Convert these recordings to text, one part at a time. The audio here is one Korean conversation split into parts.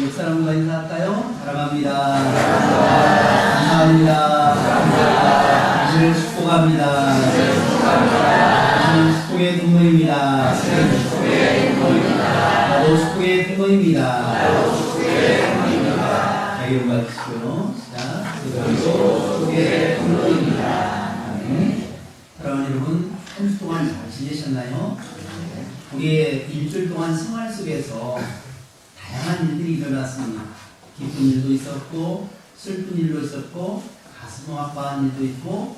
옆 사람과 인사할까요? 사랑합니다. 감사합니다. 당신을 축복합니다. 당신은 축복의 동무입니다. 나도 축복의 동무입니다. 자기 받으시고요. 자, 그리고 축복의 동무입니다. 사랑하는 여러분, 한 주 동안 잘 지내셨나요? 우리의 일주일 동안 생활 속에서 다양한 일들이 일어났습니다. 기쁜 일도 있었고, 슬픈 일도 있었고, 가슴 아파한 일도 있고,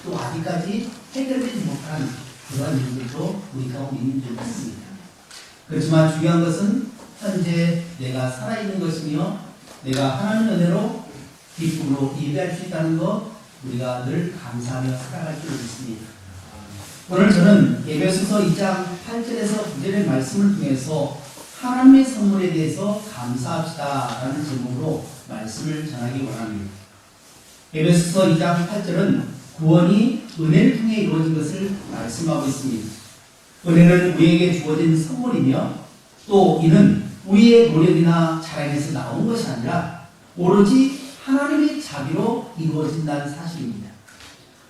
또 아직까지 해결되지 못한 그런 일들도 우리 가운데 있는 줄 믿습니다. 그렇지만 중요한 것은 현재 내가 살아있는 것이며, 내가 하나님의 은혜로 기쁨으로 예배할 수 있다는 것, 우리가 늘 감사하며 살아갈 줄 믿습니다. 오늘 저는 에베소서 2장 8절에서 9절의 말씀을 통해서 하나님의 선물에 대해서 감사합시다 라는 제목으로 말씀을 전하기 원합니다. 에베소서 2장 8절은 구원이 은혜를 통해 이루어진 것을 말씀하고 있습니다. 은혜는 우리에게 주어진 선물이며 또 이는 우리의 노력이나 자랑에서 나온 것이 아니라 오로지 하나님의 자비로 이루어진다는 사실입니다.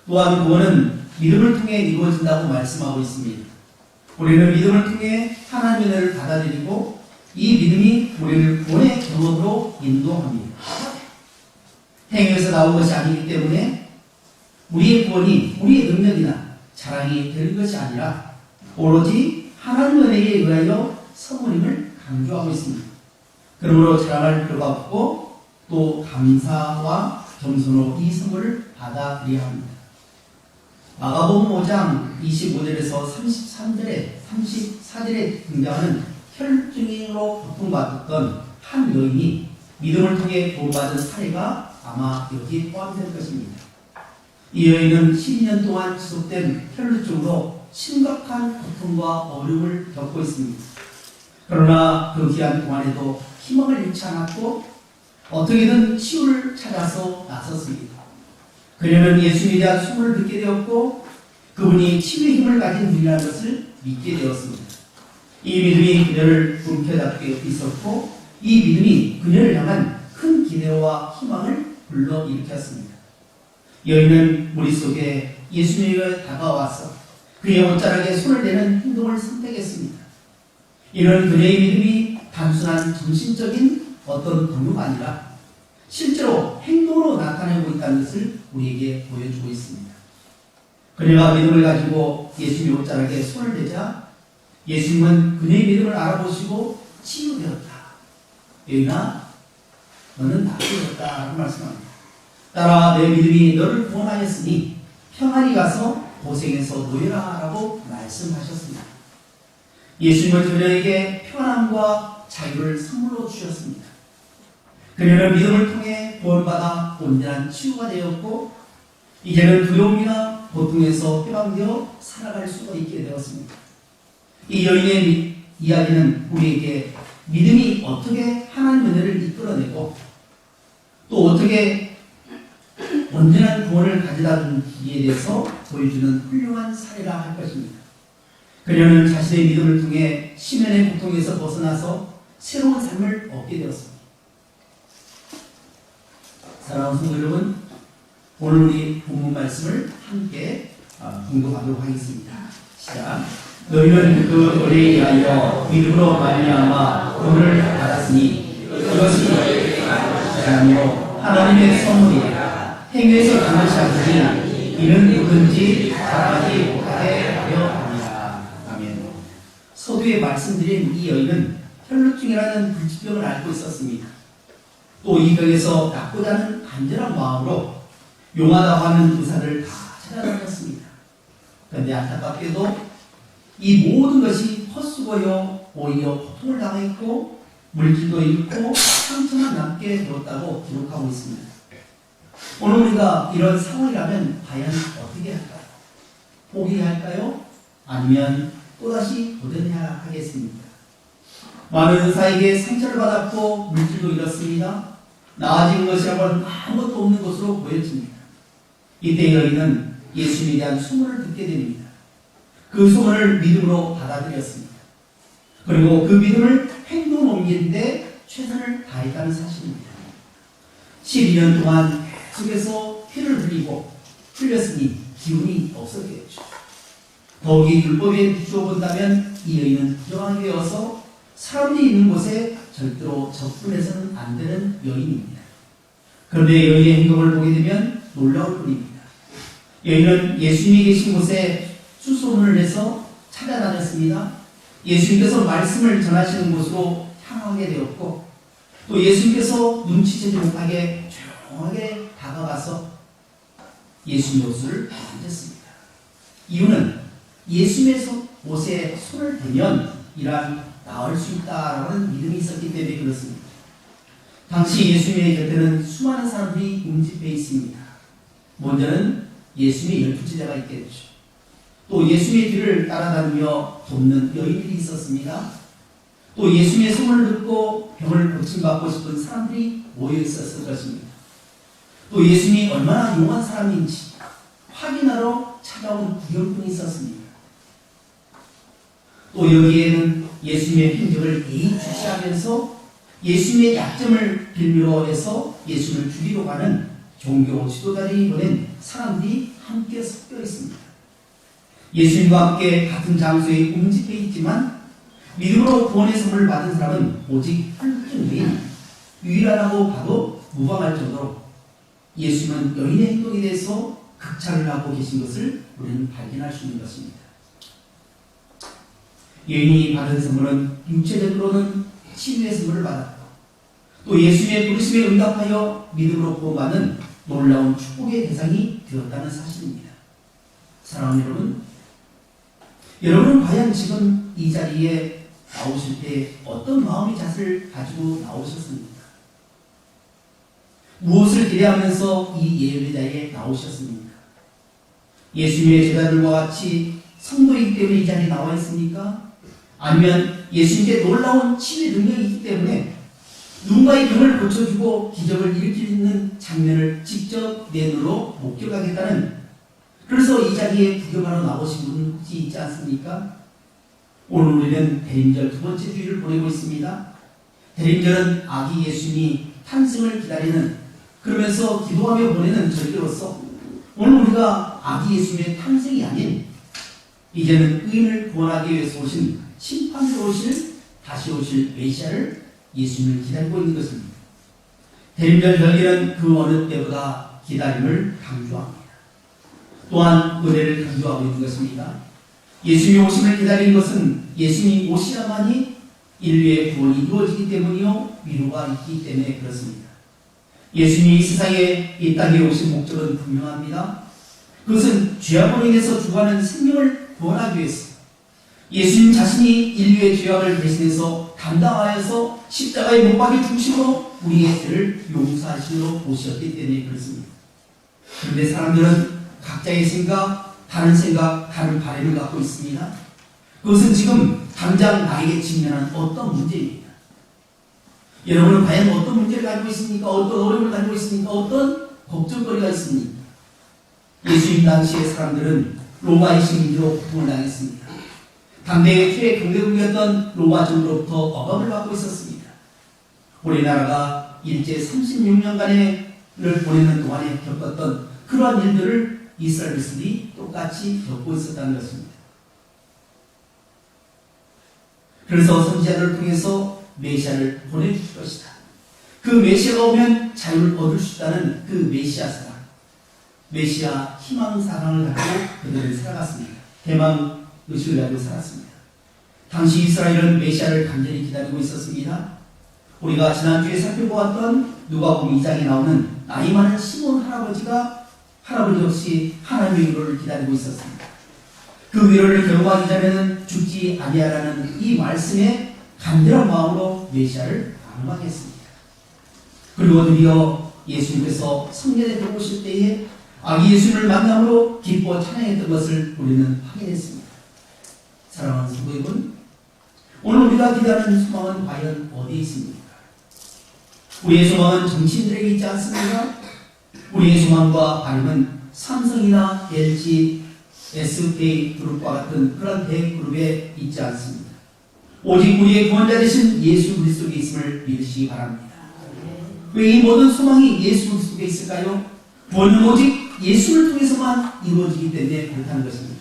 또한 구원은 믿음을 통해 이루어진다고 말씀하고 있습니다. 우리는 믿음을 통해 하나님의 은혜를 받아들이고 이 믿음이 우리를 구원의 경험으로 인도합니다. 행위에서 나온 것이 아니기 때문에 우리의 구원이 우리의 능력이나 자랑이 될 것이 아니라 오로지 하나님의 은혜에 의하여 선물임을 강조하고 있습니다. 그러므로 자랑할 필요가 없고 또 감사와 겸손으로 이 선물을 받아들여야 합니다. 마가복음 5장 25절에서 34절에 등장하는 혈증으로 고통받았던 한 여인이 믿음을 통해 구원받은 사례가 아마 여기에 포함될 것입니다. 이 여인은 12년 동안 지속된 혈루증으로 심각한 고통과 어려움을 겪고 있습니다. 그러나 그 기간 동안에도 희망을 잃지 않았고 어떻게든 치유를 찾아서 나섰습니다. 그녀는 예수님에 대한 소문을 듣게 되었고 그분이 치유의 힘을 가진 분이라는 것을 믿게 되었습니다. 이 믿음이 그녀를 움켜잡게 있었고 이 믿음이 그녀를 향한 큰 기대와 희망을 불러일으켰습니다. 여인은 머릿속에 예수님에게 다가와서 그의 옷자락에 손을 대는 행동을 선택했습니다. 이는 그녀의 믿음이 단순한 정신적인 어떤 동요가 아니라 실제로 행동으로 나타내고 있다는 것을 우리에게 보여주고 있습니다. 그녀가 믿음을 가지고 예수님의 옷자락에 손을 대자 예수님은 그녀의 믿음을 알아보시고 치유되었다. 여인아, 너는 낫게 라고 말씀합니다. 따라 내 믿음이 너를 구원하였으니 평안히 가서 고생에서 놓여라 라고 말씀하셨습니다. 예수님은 그녀에게 평안함과 자유를 선물로 주셨습니다. 그녀는 믿음을 통해 구원받아 온전한 치유가 되었고 이제는 두려움이나 고통에서 해방되어 살아갈 수가 있게 되었습니다. 이 여인의 이야기는 우리에게 믿음이 어떻게 하나님의 은혜를 이끌어내고 또 어떻게 온전한 구원을 가져다 주기에 대해서 보여주는 훌륭한 사례라 할 것입니다. 그녀는 자신의 믿음을 통해 심연의 고통에서 벗어나서 새로운 삶을 얻게 되었습니다. 사랑하는 성도 여러분, 오늘 우리 본문 말씀을 함께 공독하도록 하겠습니다. 시작. 너희는 그 은혜에 의하여 믿음으로 말미암아 구원을 받았으니 이것이 너희에게 난 것이 아니요 하나님의 선물이라. 행위에서 난 것이 아니니 이는 누구든지 자랑하지 못하게 하려 함이라. 아멘. 서두에 말씀드린 이 여인은 혈루증이라는 불치병을 앓고 있었습니다. 또 이 병에서 낫고자 하는 간절한 마음으로 용하다고 하는 의사를 다 찾아다녔습니다. 그런데 안타깝게도 이 모든 것이 헛수고여 오히려 고통을 당했고 물질도 잃고 상처만 남게 되었다고 기록하고 있습니다. 오늘 우리가 이런 상황이라면 과연 어떻게 할까요? 포기할까요? 아니면 또다시 도전해야 하겠습니까? 많은 의사에게 상처를 받았고 물질도 잃었습니다. 나아진 것이라고는 아무것도 없는 것으로 보여집니다. 이때 여인은 예수님에 대한 소문을 듣게 됩니다. 그 소문을 믿음으로 받아들였습니다. 그리고 그 믿음을 행동으로 옮기는데 최선을 다했다는 사실입니다. 12년 동안 계속해서 피를 흘렸으니 기운이 없었겠죠. 더욱이 율법에 비추어 본다면 이 여인은 부정하게 되어서 사람들이 있는 곳에 절대로 접근해서는 안 되는 여인입니다. 그런데 여인의 행동을 보게 되면 놀라울 뿐입니다. 여인은 예수님이 계신 곳에 수소문을 내서 찾아다녔습니다. 예수님께서 말씀을 전하시는 곳으로 향하게 되었고, 또 예수님께서 눈치채지 못하게 조용하게 다가가서 예수님의 옷을 만졌습니다. 이유는 예수님의 옷에 손을 대면 이란 나을 수 있다라는 믿음이 있었기 때문에 그렇습니다. 당시 예수님의 곁에는 수많은 사람들이 웅집해 있습니다. 먼저는 예수님의 12제자가 있겠죠. 또 예수님의 뒤를 따라다니며 돕는 여인들이 있었습니다. 또 예수님의 소문을 듣고 병을 고침받고 싶은 사람들이 모여 있었을 것입니다. 또 예수님이 얼마나 용한 사람인지 확인하러 찾아온 구경꾼이 있었습니다. 또 여기에는 예수님의 행적을 예의주시하면서 예수님의 약점을 빌미로 해서 예수님을 죽이러 가는 종교 지도자들이 보낸 사람들이 함께 섞여 있습니다. 예수님과 함께 같은 장소에 웅집해 있지만 믿음으로 구원의 선물을 받은 사람은 오직 혈증 외인 유일하다고 봐도 무방할 정도로 예수님은 여인의 행동에 대해서 극찬을 하고 계신 것을 우리는 발견할 수 있는 것입니다. 여인이 받은 선물은 육체적으로는 치유의 선물을 받았고, 또 예수님의 부르심에 응답하여 믿음으로 구원받는 놀라운 축복의 대상이 되었다는 사실입니다. 사랑하는 여러분은 과연 지금 이 자리에 나오실 때 어떤 마음의 자세를 가지고 나오셨습니까? 무엇을 기대하면서 이 예배 자리에 나오셨습니까? 예수님의 제자들과 같이 성도이기 때문에 이 자리에 나와 있습니까? 아니면 예수님께 놀라운 치유의 능력이 있기 때문에 누군가의 병을 고쳐주고 기적을 일으키는 장면을 직접 내 눈으로 목격하겠다는, 그래서 이 자리에 구경하러 나오신 분이 있지 않습니까? 오늘 우리는 대림절 두 번째 주일을 보내고 있습니다. 대림절은 아기 예수님이 탄생을 기다리는, 그러면서 기도하며 보내는 절기로서 오늘 우리가 아기 예수님의 탄생이 아닌 이제는 의인을 구원하기 위해서 오신 심판으로 다시 오실 메시아를 예수님을 기다리고 있는 것입니다. 대림절 절기는 그 어느 때보다 기다림을 강조합니다. 또한 은혜를 강조하고 있는 것입니다. 예수님의 오심을 기다리는 것은 예수님이 오시야만이 인류의 구원이 이루어지기 때문이요, 위로가 있기 때문에 그렇습니다. 예수님이 이 세상에 이 땅에 오신 목적은 분명합니다. 그것은 죄악으로 인해서 죽어가는 생명을 구원하기 위해서 예수님 자신이 인류의 죄악을 대신해서 감당하여서 십자가에 못 박혀 죽으심으로 우리의 죄를 용서하시러 오셨기 때문에 그렇습니다. 그런데 사람들은 각자의 생각, 다른 바램을 갖고 있습니다. 그것은 지금 당장 나에게 직면한 어떤 문제입니다. 여러분은 과연 어떤 문제를 가지고 있습니까? 어떤 어려움을 가지고 있습니까? 어떤 걱정거리가 있습니까? 예수님 당시의 사람들은 로마의 식민지로 고통을 당했습니다. 당대의 최 강대국이었던 로마 정부로부터 억압을 받고 있었습니다. 우리나라가 일제 36년간을 보내는 동안에 겪었던 그러한 일들을 이스라엘 백성들이 똑같이 겪고 있었다는 것입니다. 그래서 선지자들을 통해서 메시아를 보내주실 것이다. 그 메시아가 오면 자유를 얻을 수 있다는 그 메시아 사랑, 메시아 희망 사랑을 가지고 그들은 살아갔습니다. 대망 의식을 가지고 살았습니다. 당시 이스라엘은 메시아를 간절히 기다리고 있었습니다. 우리가 지난주에 살펴보았던 누가복음 2장에 나오는 나이 많은 시몬 할아버지 역시 하나님의 위로를 기다리고 있었습니다. 그 위로를 경험하기 전에는 죽지 아니하라는 이 말씀에 간절한 마음으로 메시아를 방문했습니다. 그리고 드디어 예수님께서 성전에 들어오실 때에 아기 예수님을 만남으로 기뻐 찬양했던 것을 우리는 확인했습니다. 사랑하는 성도 여러분, 오늘 우리가 기다리는 소망은 과연 어디에 있습니까? 우리의 소망은 정치인들에게 있지 않습니까? 우리의 소망과 바람은 삼성이나 LG, SK 그룹과 같은 그런 대그룹에 있지 않습니다. 오직 우리의 구원자 되신 예수 그리스도에 있음을 믿으시기 바랍니다. 왜 이 모든 소망이 예수 그리스도에 있을까요? 구원은 오직 예수를 통해서만 이루어지기 때문에 그렇다는 것입니다.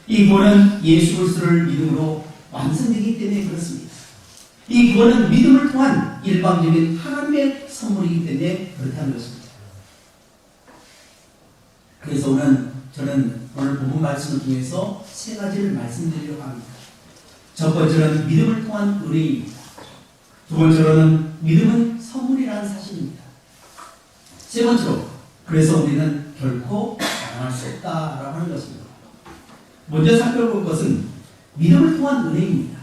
이 구원은 예수 그리스도를 믿음으로 완성되기 때문에 그렇습니다. 이 구원은 믿음을 통한 일방적인 하나님의 선물이기 때문에 그렇다는 것입니다. 그래서 저는 오늘 본문 말씀을 통해서 세 가지를 말씀드리려고 합니다. 첫 번째는 믿음을 통한 은혜입니다. 두 번째로는 믿음은 선물이라는 사실입니다. 세 번째로 그래서 우리는 결코 자랑할 수 없다라고 하는 것입니다. 먼저 살펴볼 것은 믿음을 통한 은혜입니다.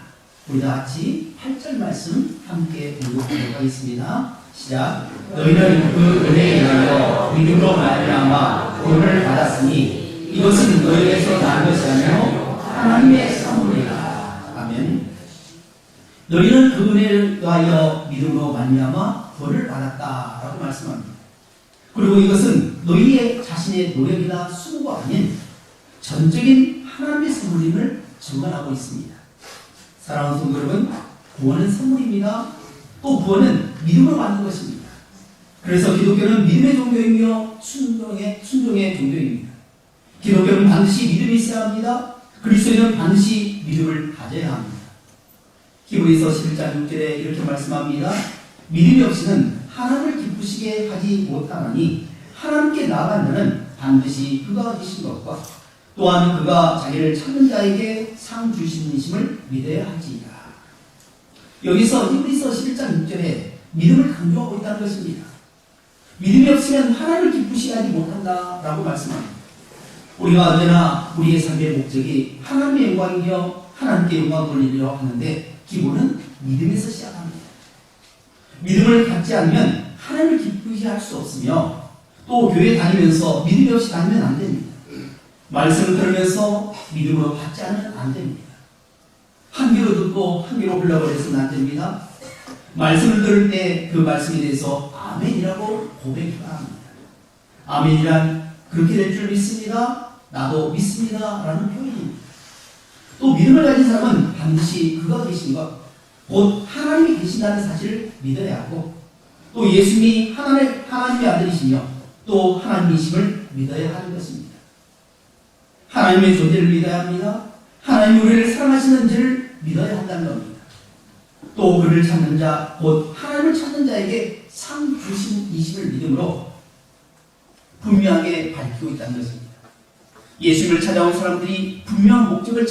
우리 다 같이 8절 말씀 함께 읽어보도록 하겠습니다. 시작. 너희는 그 은혜에 인하여 믿음으로 말미암아 구원을 받았으니 이것은 너희에게서 난 것이 아니요 하나님의 선물이라. 아멘. 너희는 그 은혜에 의하여 믿음으로 말미암아 구원을 받았다라고 말씀합니다. 그리고 이것은 너희의 자신의 노력이나 수고가 아닌 전적인 하나님의 선물임을 증언하고 있습니다. 사랑하는 성도 여러분, 구원은 선물입니다. 또 구원은 믿음으로 받는 것입니다. 그래서 기독교는 믿음의 종교이며 순종의 종교입니다. 기독교는 반드시 믿음이 있어야 합니다. 그리스도인은 반드시 믿음을 가져야 합니다. 히브리서 11장 6절에 이렇게 말씀합니다. 믿음이 없이는 하나님을 기쁘시게 하지 못하나니 하나님께 나아간 자는 반드시 그가 계신 것과 또한 그가 자기를 찾는 자에게 상 주시는 믿어야 하지이다. 여기서 히브리서 11장 6절에 믿음을 강조하고 있다는 것입니다. 믿음이 없으면 하나님을 기쁘시게 하지 못한다라고 말씀합니다. 우리가 언제나 우리의 삶의 목적이 하나님의 영광이며 하나님께 영광을 돌리려 하는데 기본은 믿음에서 시작합니다. 믿음을 갖지 않으면 하나님을 기쁘시게 할 수 없으며 또 교회 다니면서 믿음이 없이 다니면 안 됩니다. 말씀을 들으면서 믿음으로 받지 않으면 안 됩니다. 한 귀로 듣고 한 귀로 흘러버려서는 안 됩니다. 말씀을 들을 때 그 말씀에 대해서 아멘이라고 고백해야 합니다. 아멘이란 그렇게 될 줄 믿습니다. 나도 믿습니다. 라는 표현입니다. 또 믿음을 가진 사람은 반드시 그가 계신 것, 곧 하나님이 계신다는 사실을 믿어야 하고 또 예수님이 하나님의 아들이시며 또 하나님이심을 믿어야 하는 것입니다. 하나님의 존재를 믿어야 합니다. 하나님이 우리를 사랑하시는지를 믿어야 한다는 겁니다. 또 그를 찾는 자, 곧 하나님을 찾는 자에게 상 주심이심을 믿음으로 분명하게 밝히고 있다는 것입니다. 예수님을 찾아온 사람들이 분명한 목적을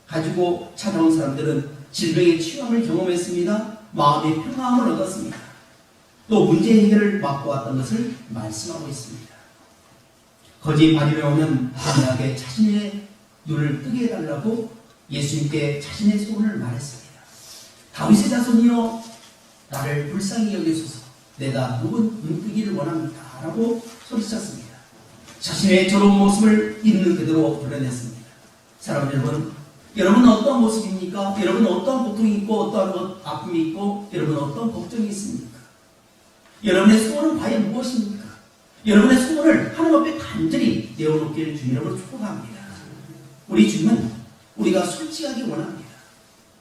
가지고 찾아온 사람들은 질병의 치유함을 경험했습니다. 마음의 평안을 얻었습니다. 또 문제 해결을 맡고왔던 것을 말씀하고 있습니다. 거지 바리새인은 분명하게 자신의 눈을 뜨게 해달라고 예수님께 자신의 소원을 말했습니다. 다윗의 자손이여 나를 불쌍히 여기소서, 내가 누군 눈 뜨기를 원합니다 라고 소리쳤습니다. 자신의 저런 모습을 있는 그대로 드러냈습니다. 사랑하는 여러분, 여러분은 어떠한 모습입니까? 여러분은 어떠한 고통이 있고 어떠한 아픔이 있고 여러분은 어떠한 걱정이 있습니까? 여러분의 소원은 과연 무엇입니까? 여러분의 소원을 하나님 앞에 간절히 내어놓기를 주님으로 축복합니다. 우리 주님은 우리가 솔직하게 원합니다.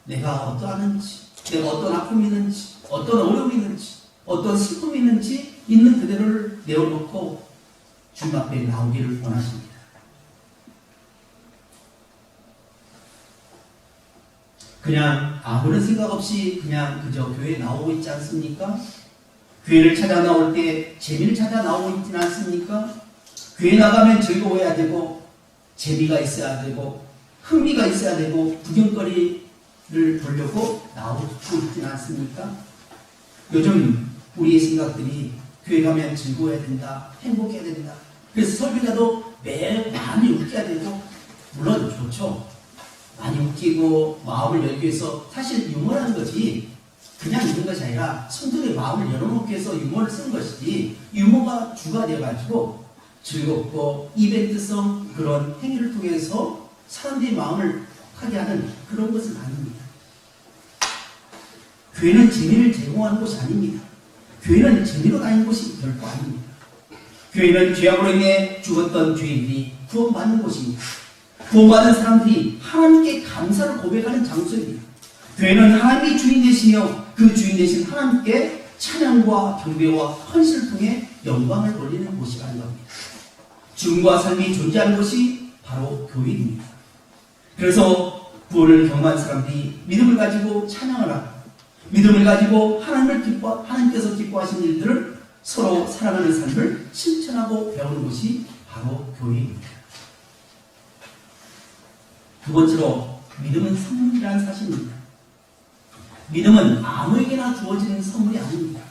내가 어떠하는지, 내가 어떤 아픔이 있는지, 어떤 어려움이 있는지, 어떤 슬픔이 있는지 있는 그대로를 내어놓고 주님 앞에 나오기를 원하십니다. 그냥 아무런 생각 없이 그냥 그저 교회에 나오고 있지 않습니까? 교회를 찾아 나올 때 재미를 찾아 나오고 있지는 않습니까? 교회 나가면 즐거워야 되고 재미가 있어야 되고 흥미가 있어야 되고 구경거리를 보려고 나오고 있지는 않습니까? 요즘 우리의 생각들이 교회 가면 즐거워야 된다, 행복해야 된다. 그래서 설교자도 매일 많이 웃겨야 되고, 물론 좋죠. 많이 웃기고 마음을 열기 위해서 사실 유머라는 것이 그냥 있는 것이 아니라 성도의 마음을 열어놓기 위해서 유머를 쓰는 것이지, 유머가 주가 되어가지고 즐겁고 이벤트성 그런 행위를 통해서 사람들의 마음을 하게 하는 그런 것은 아닙니다. 교회는 재미를 제공하는 곳이 아닙니다. 교회는 재미로 다니는 곳이 결코 아닙니다. 교회는 죄악으로 인해 죽었던 죄인들이 구원받는 곳입니다. 구원받은 사람들이 하나님께 감사를 고백하는 장소입니다. 교회는 하나님이 주인 되시며 그 주인 되신 하나님께 찬양과 경배와 헌신을 통해 영광을 돌리는 곳이라는 겁니다. 죽음과 삶이 존재하는 곳이 바로 교회입니다. 그래서 구원을 경험한 사람들이 믿음을 가지고 찬양을 하고 믿음을 가지고 하나님께서 기뻐하신 일들을 서로 사랑하는 삶을 실천하고 배우는 곳이 바로 교회입니다. 두 번째로 믿음은 선물이라는 사실입니다. 믿음은 아무에게나 주어지는 선물이 아닙니다.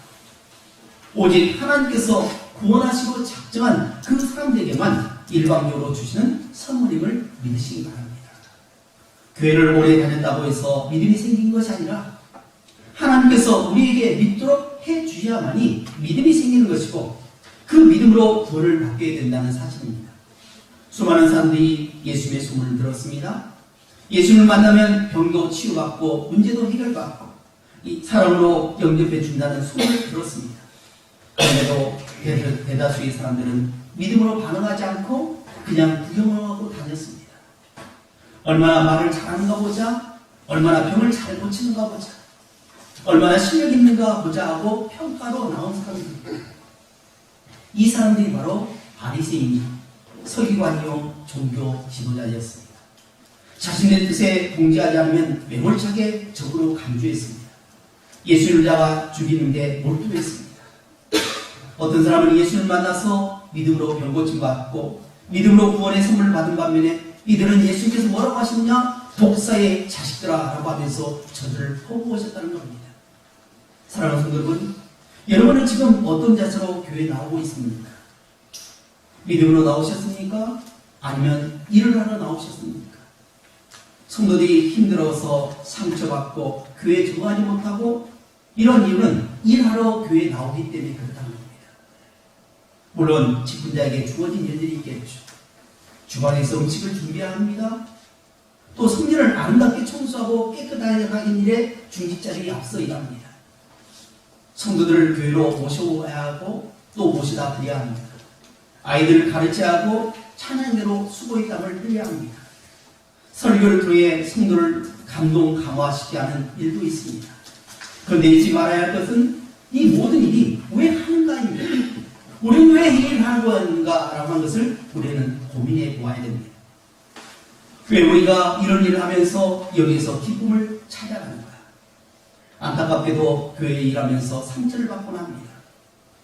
오직 하나님께서 구원하시고 작정한 그 사람들에게만 일방적으로 주시는 선물임을 믿으시기 바랍니다. 교회를 오래 다녔다고 해서 믿음이 생긴 것이 아니라 하나님께서 우리에게 믿도록 해주셔야만이 믿음이 생기는 것이고 그 믿음으로 구원을 받게 된다는 사실입니다. 수많은 사람들이 예수님의 소문을 들었습니다. 예수님을 만나면 병도 치유받고 문제도 해결받고 이 사람으로 영접해 준다는 소문을 들었습니다. 그런데도 대다수의 사람들은 믿음으로 반응하지 않고 그냥 구경하고 다녔습니다. 얼마나 말을 잘하는가 보자, 얼마나 병을 잘 고치는가 보자, 얼마나 실력 있는가 보자 하고 평가로 나온 사람들입니다. 이 사람들이 바로 바리새인이요, 서기관이요, 종교 지도자였습니다. 자신의 뜻에 동지하지 않으면 매몰차게 적으로 간주했습니다. 예수를 잡아 죽이는데 몰두했습니다. 어떤 사람은 예수를 만나서 믿음으로 병고침 받고 믿음으로 구원의 선물을 받은 반면에 이들은 예수님께서 뭐라고 하시느냐? 독사의 자식들아 라고 하면서 저들을 포부하셨다는 겁니다. 사랑하는 성도 여러분, 여러분은 지금 어떤 자세로 교회에 나오고 있습니까? 믿음으로 나오셨습니까? 아니면 일을 하러 나오셨습니까? 성도들이 힘들어서 상처받고 교회에 적응하지 못하고 이런 이유는 일하러 교회에 나오기 때문에 그렇다는 겁니다. 물론 직분자에게 주어진 일들이 있겠죠. 주방에서 음식을 준비해야 합니다. 또 성전을 아름답게 청소하고 깨끗하게 하는 일에 중직자들이 앞서 일합니다. 성도들을 교회로 모셔와야 하고 또 모시다 드려야 합니다. 아이들을 가르쳐야 하고 찬양대로 수고의 땀을 흘려야 합니다. 설교를 통해 성도를 감동 강화시키게 하는 일도 있습니다. 그런데 잊지 말아야 할 것은 이 모든 일이 왜 하는가입니다. 우리는 왜 이 일을 하는 건가라고 하는 것을 우리는 고민해 보아야 됩니다. 왜 우리가 이런 일을 하면서 여기에서 기쁨을 찾아가는가? 안타깝게도 교회에 일하면서 상처를 받곤 합니다.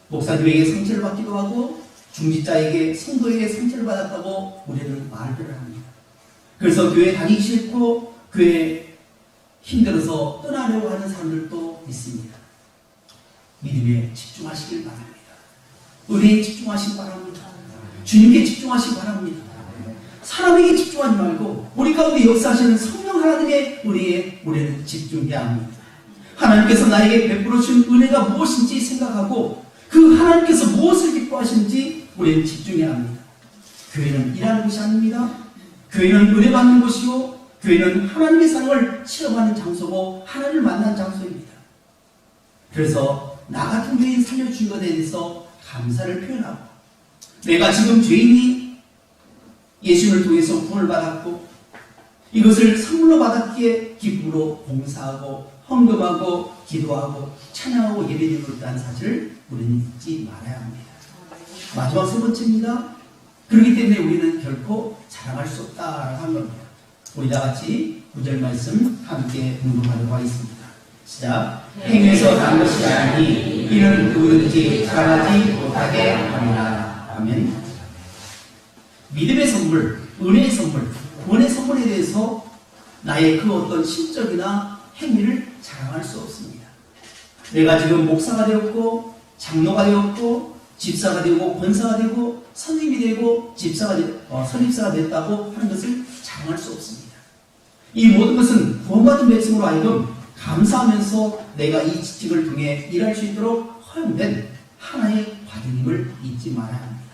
목사님에게 상처를 받기도 하고 중직자에게 성도에게 상처를 받았다고 우리는 말들을 합니다. 그래서 교회 다니기 싫고 교회에 힘들어서 떠나려고 하는 사람들도 있습니다. 믿음에 집중하시길 바랍니다. 은혜에 집중하시기 바랍니다. 주님께 집중하시기 바랍니다. 사람에게 집중하지 말고 우리 가운데 역사하시는 성령 하나님의 우리는 집중해야 합니다. 하나님께서 나에게 베풀어 주신 은혜가 무엇인지 생각하고 그 하나님께서 무엇을 기뻐하시는지 우리는 집중해야 합니다. 교회는 일하는 곳이 아닙니다. 교회는 은혜 받는 곳이고 교회는 하나님의 사랑을 체험하는 장소고 하나님을 만난 장소입니다. 그래서 나 같은 교인 살려주신 것에 대해서 감사를 표현하고 내가 지금 죄인이 예수님을 통해서 구원을 받았고 이것을 선물로 받았기에 기쁨으로 봉사하고 헌금하고 기도하고 찬양하고 예배드리는 것이라는 사실을 우리는 잊지 말아야 합니다. 마지막 세 번째입니다. 그렇기 때문에 우리는 결코 자랑할 수 없다라고 하는 겁니다. 우리 다 같이 9절 말씀 함께 공동하도록 하겠습니다. 시작. 행위에서 난 것이 아니니 이는 누구든지 자랑하지 못하게 하리라. 아멘. 믿음의 선물, 은혜의 선물, 구원의 선물에 대해서 나의 그 어떤 실적이나 행위를 자랑할 수 없습니다. 내가 지금 목사가 되었고 장로가 되었고 집사가 되고 권사가 되고 선생님이 되고 선입사가 됐다고 하는 것을 자랑할 수 없습니다. 이 모든 것은 구원받은 백성으로 하여금 감사하면서 내가 이 직직을 통해 일할 수 있도록 허용된 하나의 과정임을 잊지 말아야 합니다.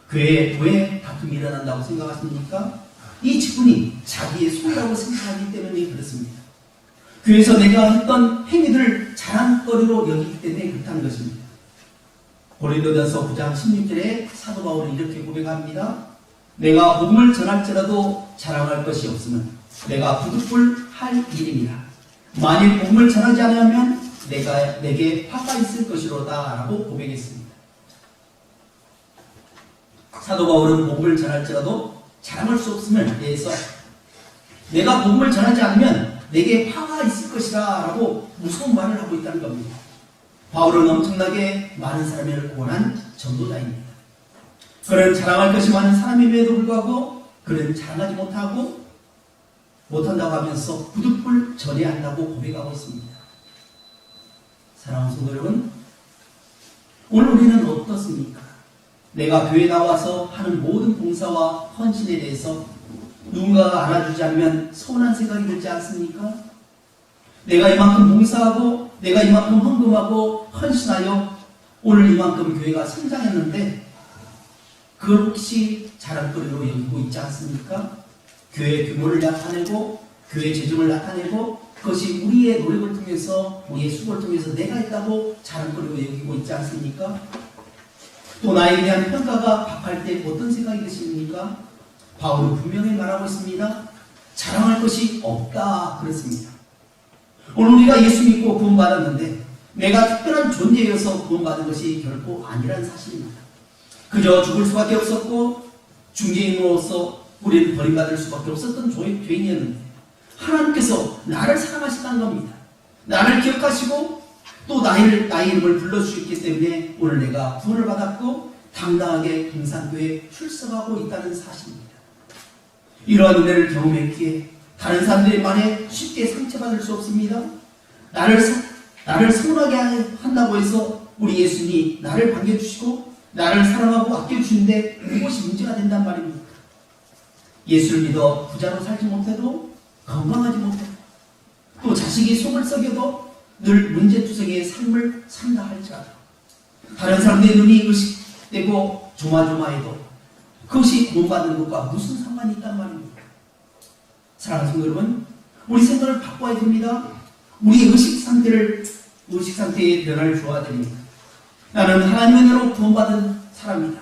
교회에 왜 다툼이 일어난다고 생각하십니까? 이 직분이 자기의 소유라고 생각하기 때문에 그렇습니다. 교회에서 내가 했던 행위들을 자랑거리로 여기기 때문에 그렇다는 것입니다. 고린도전서 9장 16절에 사도 바울은 이렇게 고백합니다. 내가 복음을 전할지라도 자랑할 것이 없으면 내가 부득불 할 일입니다. 만일 복음을 전하지 않으면 내게 화가 있을 것이로다 라고 고백했습니다. 사도 바울은 복음을 전할지라도 자랑할 수 없음을 대해서 내가 복음을 전하지 않으면 내게 화가 있을 것이다 라고 무서운 말을 하고 있다는 겁니다. 바울은 엄청나게 많은 사람을 구원한 전도자입니다. 그는 자랑할 것이 많은 사람임에도 불구하고 그는 자랑하지 못한다고 하면서 부득불 전해야 한다고 고백하고 있습니다. 사랑하는 성도 여러분, 오늘 우리는 어떻습니까? 내가 교회에 나와서 하는 모든 봉사와 헌신에 대해서 누군가가 알아주지 않으면 서운한 생각이 들지 않습니까? 내가 이만큼 봉사하고 내가 이만큼 헌금하고 헌신하여 오늘 이만큼 교회가 성장했는데 그걸 혹시 자랑거리로 여기고 있지 않습니까? 교회 규모를 나타내고 교회 재정을 나타내고 그것이 우리의 노력을 통해서 우리의 수고를 통해서 내가 있다고 자랑거리로 여기고 있지 않습니까? 또 나에 대한 평가가 박할 때 어떤 생각이 드십니까? 바울은 분명히 말하고 있습니다. 자랑할 것이 없다 그랬습니다. 오늘 우리가 예수 믿고 구원받았는데 내가 특별한 존재여서 구원받은 것이 결코 아니라는 사실입니다. 그저 죽을 수밖에 없었고 중개인으로서 우리는 버림받을 수밖에 없었던 죄인이었는데 하나님께서 나를 사랑하신다는 겁니다. 나를 기억하시고 또 나의 이름을 불러주셨기 때문에 오늘 내가 구원을 받았고 당당하게 금산교회에 출석하고 있다는 사실입니다. 이러한 은혜를 경험했기에 다른 사람들의 말에 쉽게 상처받을 수 없습니다. 나를 서운하게 한다고 해서 우리 예수님이 나를 반겨주시고 나를 사랑하고 아껴주시는데 그것이 문제가 된단 말입니다. 예수를 믿어 부자로 살지 못해도 건강하지 못해도 또 자식이 속을 썩여도 늘 문제투성이의 삶을 산다 할지라도 다른 사람들의 눈이 의식되고 조마조마해도 그것이 구원받는 것과 무슨 상관이 있단 말입니까? 사랑하는 성도 여러분, 우리 생각을 바꿔야 됩니다. 우리의 의식 상태의 변화를 주어야 됩니다. 나는 하나님의 은혜로 구원받은 사람이다.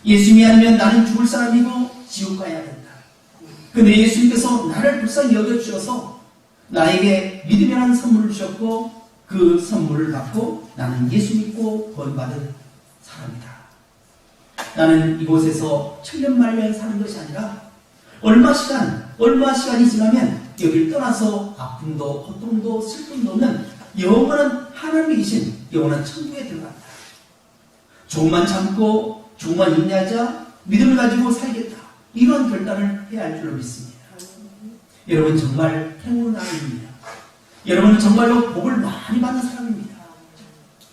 예수님이 아니면 나는 죽을 사람이고 지옥 가야 된다. 근데 예수님께서 나를 불쌍히 여겨주셔서 나에게 믿음이라는 선물을 주셨고 그 선물을 받고 나는 예수 믿고 구원받은 사람이다. 나는 이곳에서 천년만년 사는 것이 아니라 얼마 시간이 지나면 여기를 떠나서 아픔도 고통도 슬픔도 없는 영원한 하나님이 계신 영원한 천국에 들어간다. 조금만 참고 조금만 인내하자 믿음을 가지고 살겠다. 이런 결단을 해야 할 줄로 믿습니다. 여러분 정말 행운은 아닙니다. 여러분은 정말로 복을 많이 받는 사람입니다.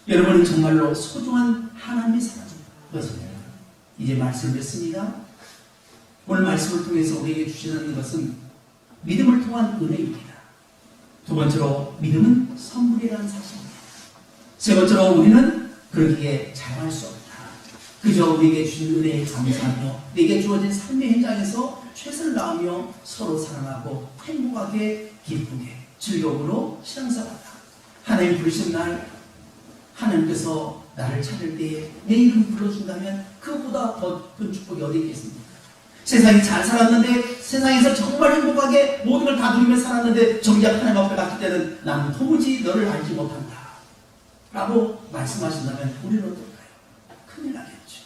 여러분은 정말로 소중한 하나님의 사람입니다. 이제 말씀을 맺습니다. 오늘 말씀을 통해서 우리에게 주시는 것은 믿음을 통한 은혜입니다. 두 번째로 믿음은 선물이라는 사실입니다. 세 번째로 우리는 그렇게 자랑할 수 없다. 그저 우리에게 주신 은혜에 감사하며 내게 주어진 삶의 현장에서 최선을 다하며 서로 사랑하고 행복하게 기쁘게 즐거움으로 신앙생활하다. 하나님 부르신 날 하나님께서 나를 찾을 때에 내 이름 불러준다면 그것보다 더 큰 축복이 어디 있겠습니까? 세상이 잘 살았는데 세상에서 정말 행복하게 모든 걸 다 누리며 살았는데 정작 하나님 앞에 갔을 때는 나는 도무지 너를 알지 못한다 라고 말씀하신다면 우리는 어떨까요? 큰일 나겠죠.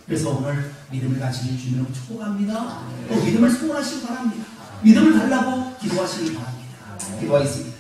그래서 오늘 믿음을 가지길 주님으로 축복합니다. 또 믿음을 소원하시기 바랍니다. 믿음을 달라고 기도하시기 바랍니다. 기도하겠습니다.